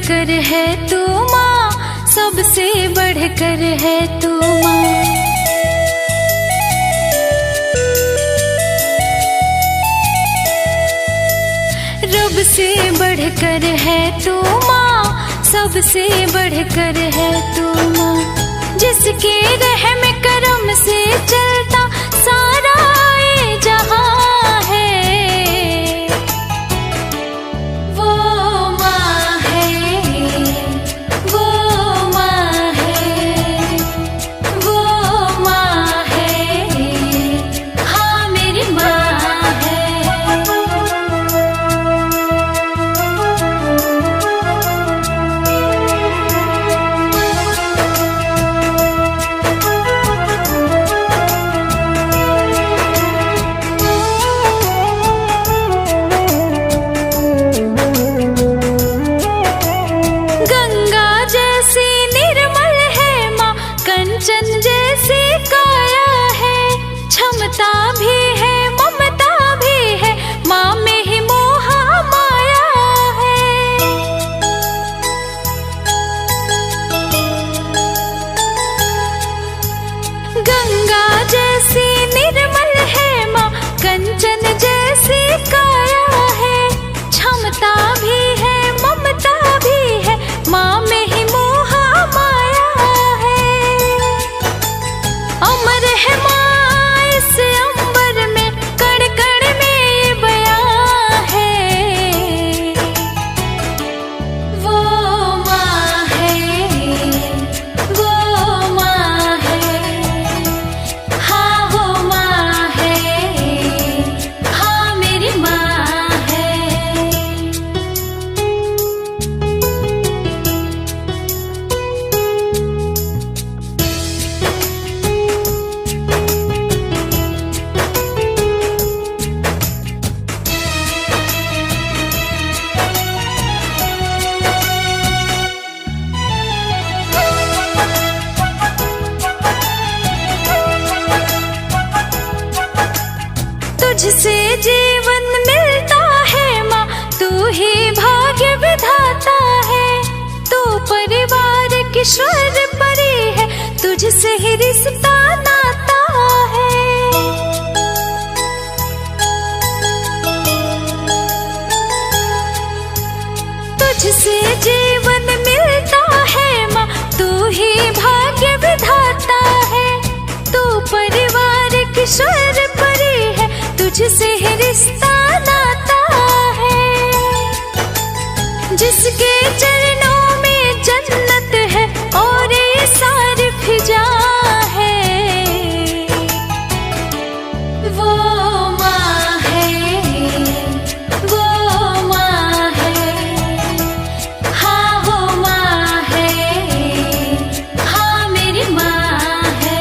बढ़कर है तू माँ, सबसे बढ़कर है तू माँ। रब से बढ़कर है तू माँ, सबसे बढ़कर है तू माँ। जिसके रहम करम से चलता सारा ये जहां है, वो माँ है, वो माँ है, वो माँ है, हाँ मेरी माँ है। कंचन जैसी काया है, क्षमता भी है ममता भी है, माँ में ही मोह माया है। गंगा जैसी निर्मल है माँ, कंचन जैसी काया है, क्षमता भी है ममता भी है, माँ में ही मोह माया है। अमर है माँ इस अंबर में, कण कण में ये बयां है, वो माँ है, वो माँ है, हाँ वो माँ है, हाँ मेरी माँ है। तुझसे जीवन मिलता है माँ, तू ही भाग्य विधाता है, तू परिवार की स्वर परी है, तुझसे ही रिश्ता नाता है। तुझसे जीवन मिलता है माँ, तू ही भाग्य विधाता है, तू परिवार की स्वर परी है, तुझसे ही रिश्ता नाता है। जिसके चरणों में जन्नत है और ये सारी फिजा है, वो माँ है, वो माँ है, हाँ वो माँ है, हाँ मेरी माँ है।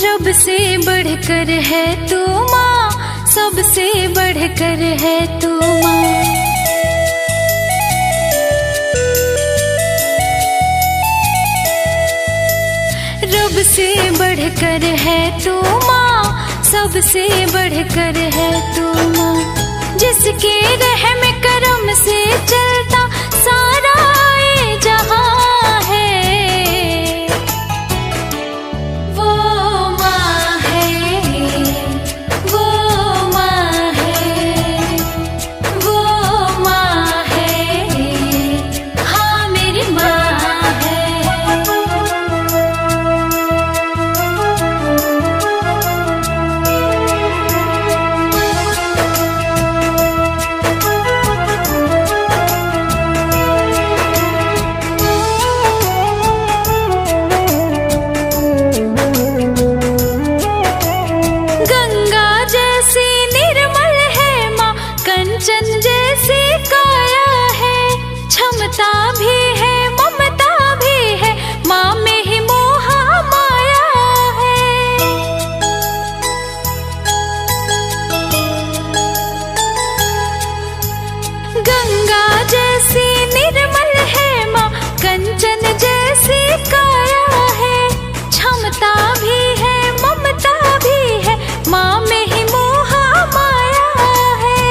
रब से बढ़कर है तू माँ, सबसे बढ़कर है तू माँ। रब से बढ़कर है तू माँ, सबसे बढ़कर है तू माँ। जिसके रहम करम से चलता सारा ये जहां है, वो माँ है, वो माँ है, वो माँ है, हाँ मेरी माँ है। क्षमता भी है, ममता भी है, माँ में ही मोह माया है।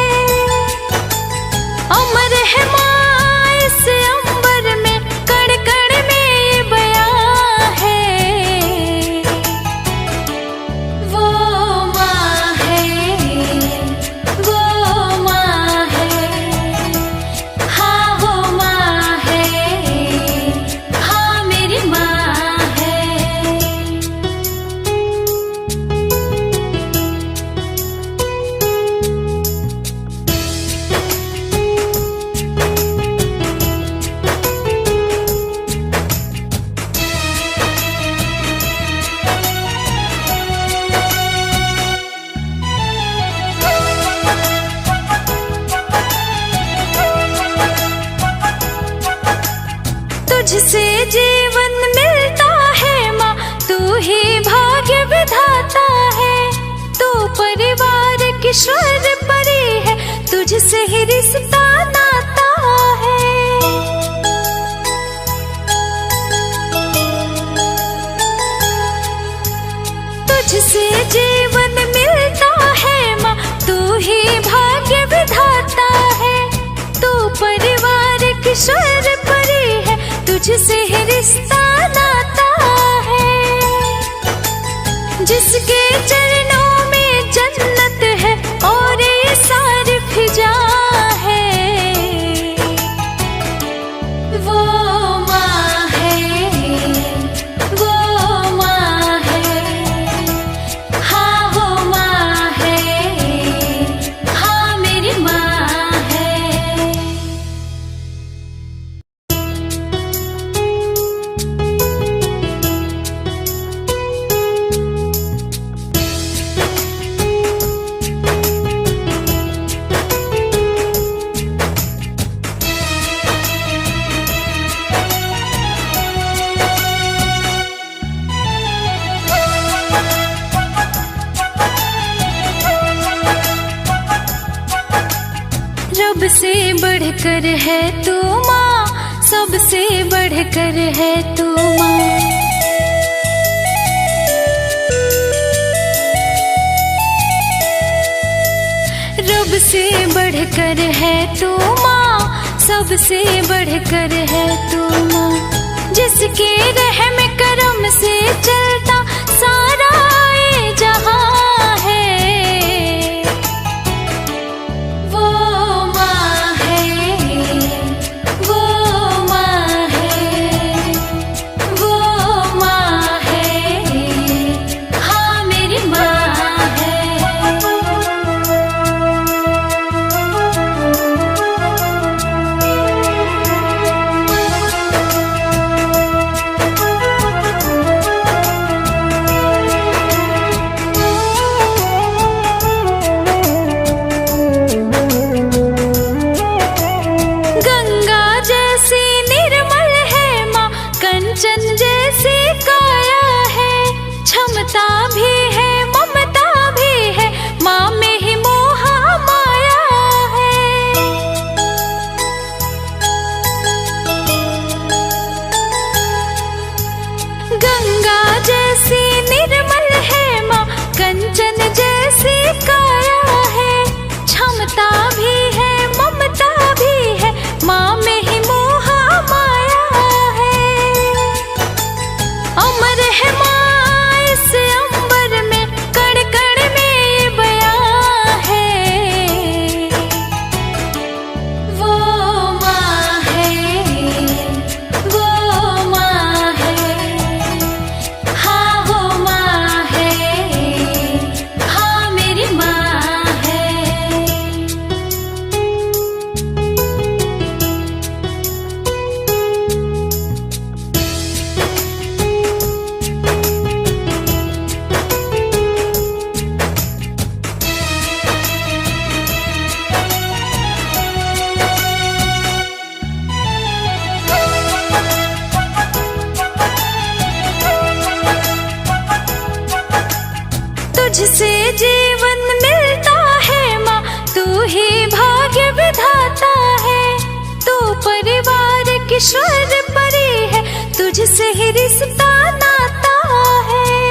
अमर है माँ इस अंबर में, कण कण में ये बयां है। वो माँ है, वो माँ है, हाँ वो माँ है, हाँ मेरी माँ है। तुझसे जीवन मिलता है माँ, तू ही भाग्य विधाता है। तू परिवार की स्वर परी है, तुझसे ही रिश्ता नाता है। तुझसे जीवन मिलता है माँ, तू ही भाग्य विधाता है। तू परिवार की स्वर परी है, तुझसे ही रिश्ता नाता है। जिसके चरणों में जन्नत है और ये सारी फिजा है। वो माँ है, वो माँ है, हाँ वो माँ है, हाँ मेरी माँ है। रब से बढ़कर है तू माँ, सबसे बढ़कर है तू माँ। रब से बढ़कर है तू माँ, सबसे बढ़कर है तू माँ। जिसके रहम करम से चलता सारा ये जहां है। वो माँ है, वो माँ है, वो माँ है, हाँ मेरी माँ है। गंगा जैसी निर्मल है माँ, कंचन जैसी काया है। क्षमता भी है, ममता भी है, माँ में ही मोह माया है। गंगा जैसी निर्मल है माँ, कंचन जैसी काया है। क्षमता भी है, ममता भी है, माँ में ही मोह माया है। अमर है माँ इस अंबर में, कण कण में ये बयां है। वो माँ है, वो माँ है, हाँ वो माँ है, हाँ मेरी माँ है। तुझसे जीवन मिलता है माँ, तू ही भाग्य विधाता है। तू परिवार की स्वर परी है, तुझसे ही रिश्ता नाता है।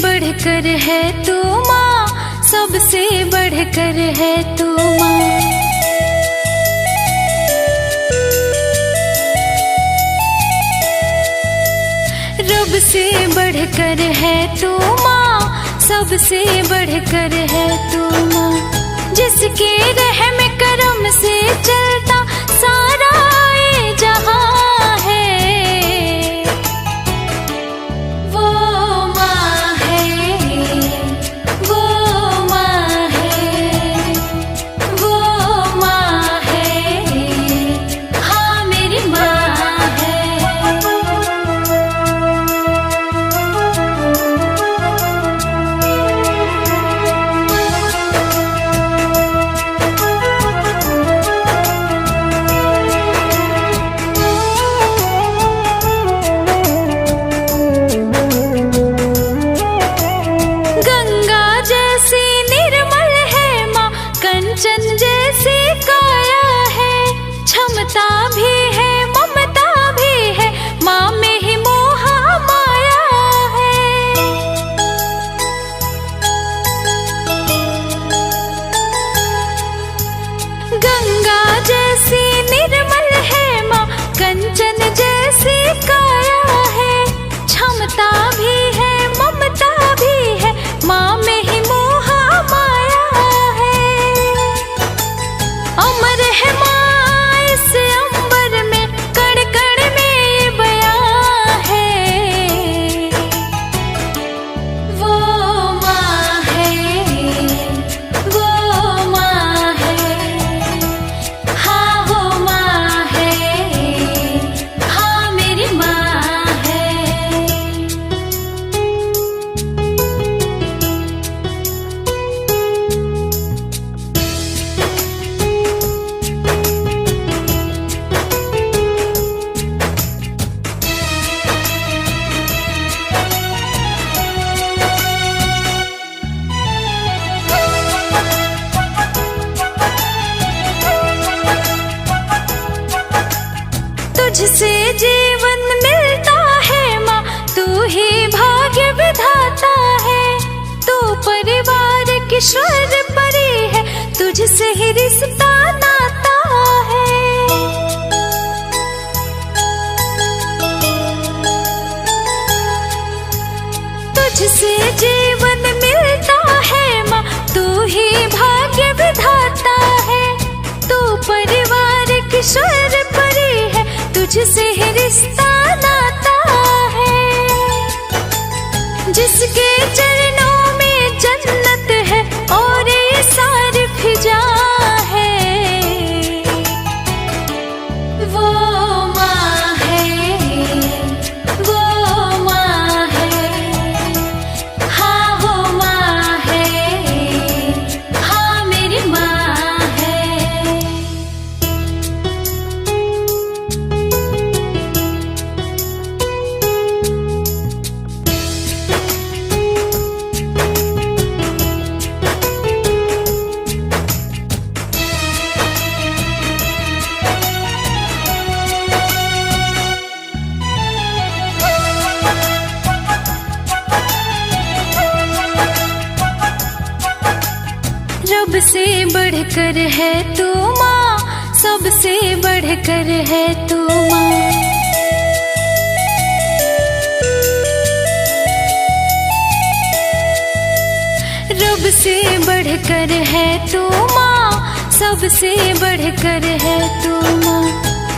बढ़कर है तू माँ, सबसे बढ़कर है तू माँ। रब से बढ़कर है तू माँ, सबसे बढ़कर है तू माँ। जिसके रहम करम से चलता सारा ये जहां है, वो माँ है, वो माँ है, वो माँ है, हाँ मेरी माँ है। कंचन जैसी काया है, क्षमता भी है ममता भी है, माँ में ही मोहा माया है। गंगा जैसी निर्मल है माँ, कंचन जैसी काया है, क्षमता भी है ममता भी है, माँ में ही मोहा माया है। अमर है माँ इस अंबर में, कण कण में ये बयां है, वो माँ है, वो माँ है, हाँ वो माँ है, हाँ मेरी माँ है। तुझसे जीवन मिलता है माँ, तू ही भाग्य विधाता है। तू परिवार की स्वर परी है, तुझसे ही रिश्ता नाता है। तुझसे जीवन मिलता है माँ, तू ही भाग्य विधाता है। तू परिवार की स्वर परी है, तुझसे ही रिश्ता नाता है। जिसके चरणों में जन्नत है और ये सारी फिजा है, वो माँ है, वो माँ है, हाँ वो माँ है, हाँ मेरी माँ है। रब से बढ़कर है तू माँ, सबसे बढ़कर है तू माँ। रब से बढ़कर है तू माँ, सबसे बढ़कर है तू माँ।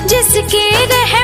जिसके रहम